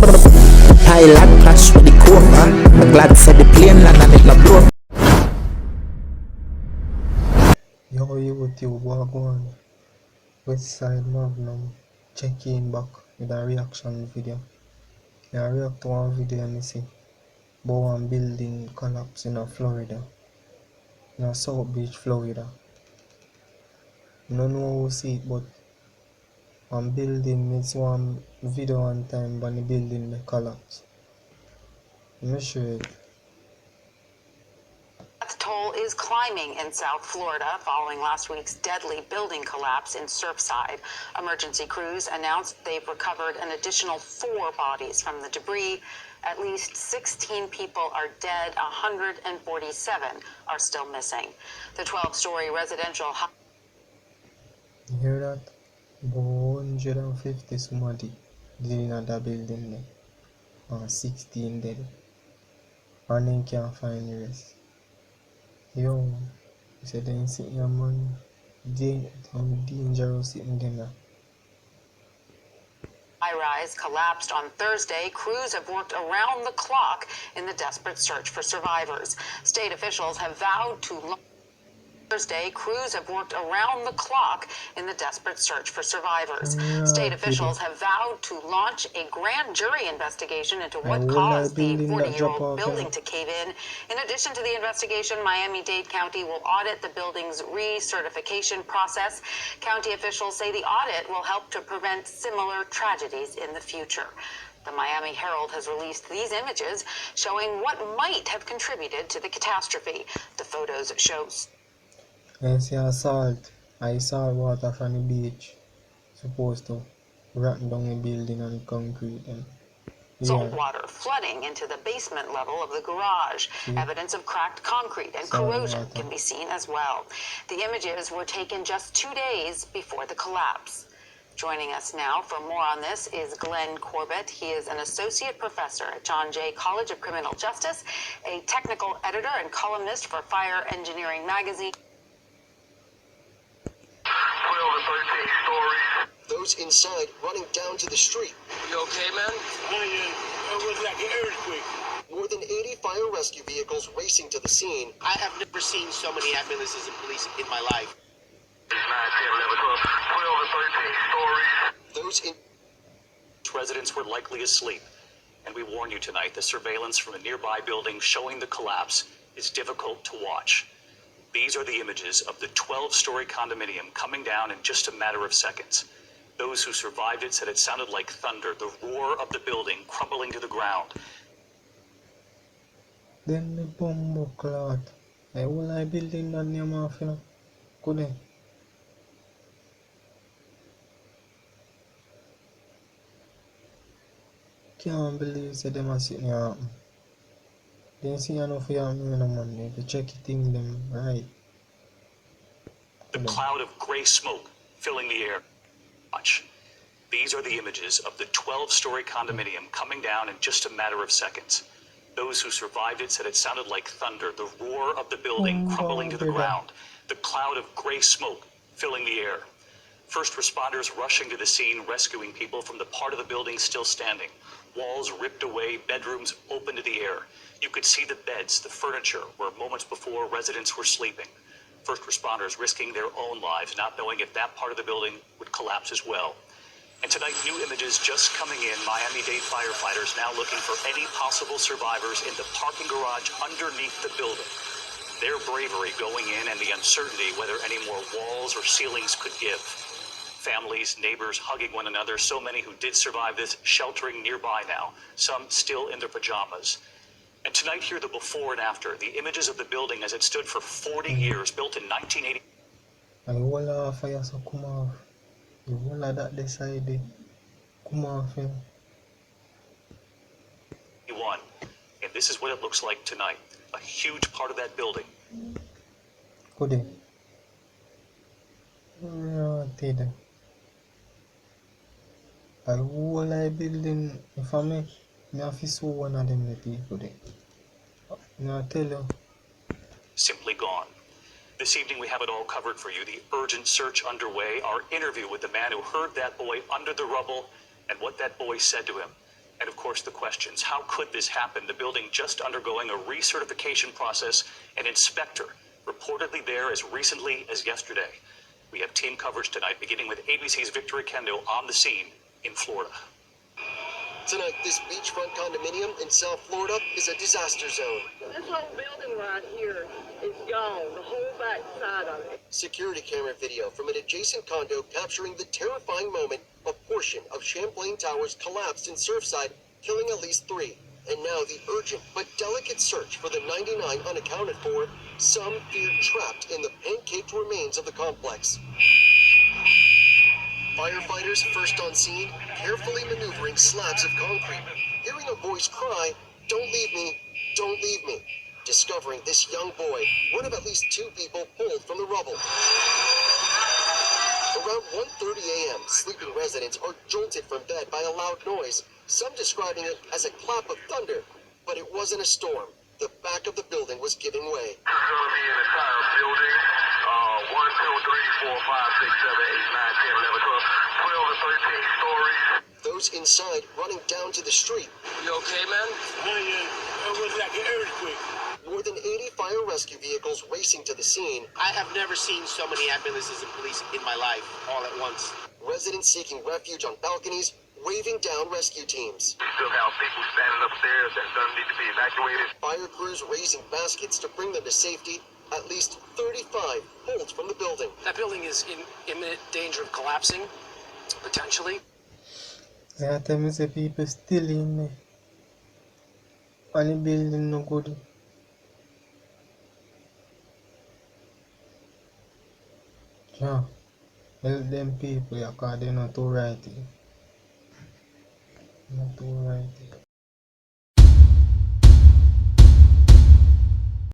Pilot crash with the cobra. I'm glad said the plane land and it not broke. Yo, YouTube, what go on? West Side Magnum check in back with a reaction video. I react to one video and see about one building collapse in Florida, in South Beach, Florida. I don't know who see it, but one building, it's one video one time when the building collapse. Let me show you. Death toll is climbing in South Florida following last week's deadly building collapse in Surfside. Emergency crews announced they've recovered an additional 4 bodies from the debris. At least 16 people are dead, 147 are still missing. The 12-story residential You hear that? About 150 somebody living in that building there. And 16 dead. And then can't find the rest. Yo, you said they sitting here, man. Dangerous sitting there. high-rise collapsed on Thursday. Crews have worked around the clock in the desperate search for survivors. State officials have vowed to Thursday, crews have worked around the clock in the desperate search for survivors. State officials have vowed to launch a grand jury investigation into what caused the 40-year-old building to cave in addition to the investigation, Miami-Dade County will audit the building's recertification process. County officials say the audit will help to prevent similar tragedies in the future. The Miami Herald has released these images showing what might have contributed to the catastrophe. The photos show I see a salt. I saw water from the beach. Supposed to rot down the building and concrete. And salt water flooding into the basement level of the garage. Evidence of cracked concrete and corrosion can be seen as well. The images were taken just 2 days before the collapse. Joining us now for more on this is Glenn Corbett. He is an associate professor at John Jay College of Criminal Justice, a technical editor and columnist for Fire Engineering magazine. 12 to 13 stories. Those inside running down to the street. You okay, man? It was like an earthquake. More than 80 fire rescue vehicles racing to the scene. I have never seen so many ambulances and police in my life. 9, 10, 11, 12 to 13 stories. Those in residents were likely asleep. And we warn you tonight, the surveillance from a nearby building showing the collapse is difficult to watch. These are the images of the 12-story condominium coming down in just a matter of seconds. Those who survived it said it sounded like thunder, the roar of the building crumbling to the ground. Then the bomb clot. I will I building that near my film. Couldn't. Can't believe that them are sitting here. They see enough for you no money to check things them right. The cloud of gray smoke filling the air. Watch. These are the images of the 12-story condominium coming down in just a matter of seconds. Those who survived it said it sounded like thunder, the roar of the building crumbling to the ground. The cloud of gray smoke filling the air. First responders rushing to the scene, rescuing people from the part of the building still standing. Walls ripped away, bedrooms open to the air. You could see the beds, the furniture, where moments before residents were sleeping. First responders risking their own lives, not knowing if that part of the building would collapse as well. And tonight, new images just coming in. Miami-Dade firefighters now looking for any possible survivors in the parking garage underneath the building. Their bravery going in and the uncertainty whether any more walls or ceilings could give. Families, neighbors hugging one another, so many who did survive this sheltering nearby now, some still in their pajamas. And tonight, here the before and after, the images of the building as it stood for 40 years, built in 1980. And the whole of fire so come off. The whole of that decide come off. And this is what it looks like tonight. A huge part of that building. Could it? No, did. The whole of building, if I have to sew one of them the people there. I tell you. Simply gone. This evening we have it all covered for you. The urgent search underway. Our interview with the man who heard that boy under the rubble and what that boy said to him. And of course, the questions. How could this happen? The building just undergoing a recertification process, an inspector reportedly there as recently as yesterday. We have team coverage tonight, beginning with ABC's Victor Kendo on the scene in Florida. Tonight, this beachfront condominium in South Florida is a disaster zone. This whole building right here is gone, the whole back side of it. Security camera video from an adjacent condo capturing the terrifying moment a portion of Champlain Towers collapsed in Surfside, killing at least 3. And now the urgent but delicate search for the 99 unaccounted for, some feared trapped in the pancaked remains of the complex. Firefighters first on scene, carefully maneuvering slabs of concrete, hearing a voice cry, "Don't leave me, don't leave me," discovering this young boy, one of at least 2 people pulled from the rubble. Around 1:30 a.m., sleeping residents are jolted from bed by a loud noise, some describing it as a clap of thunder, but it wasn't a storm. The back of the building was giving way. This is going to be an entire building. 1, 2, 3, 4, 5, 6, 7, 8, 9, 10, 11, 12, 12 to 13 stories. Those inside running down to the street. You okay, man? It was like an earthquake. More than 80 fire rescue vehicles racing to the scene. I have never seen so many ambulances and police in my life all at once. Residents seeking refuge on balconies, waving down rescue teams. We still have people standing upstairs that don't need to be evacuated. Fire crews raising baskets to bring them to safety. At least 35 pulled from the building. That building is in imminent danger of collapsing, potentially. Yeah, tell me the people still in there. And the building no good. Yeah, help them people, yeah, cause they're not too right. Not too right.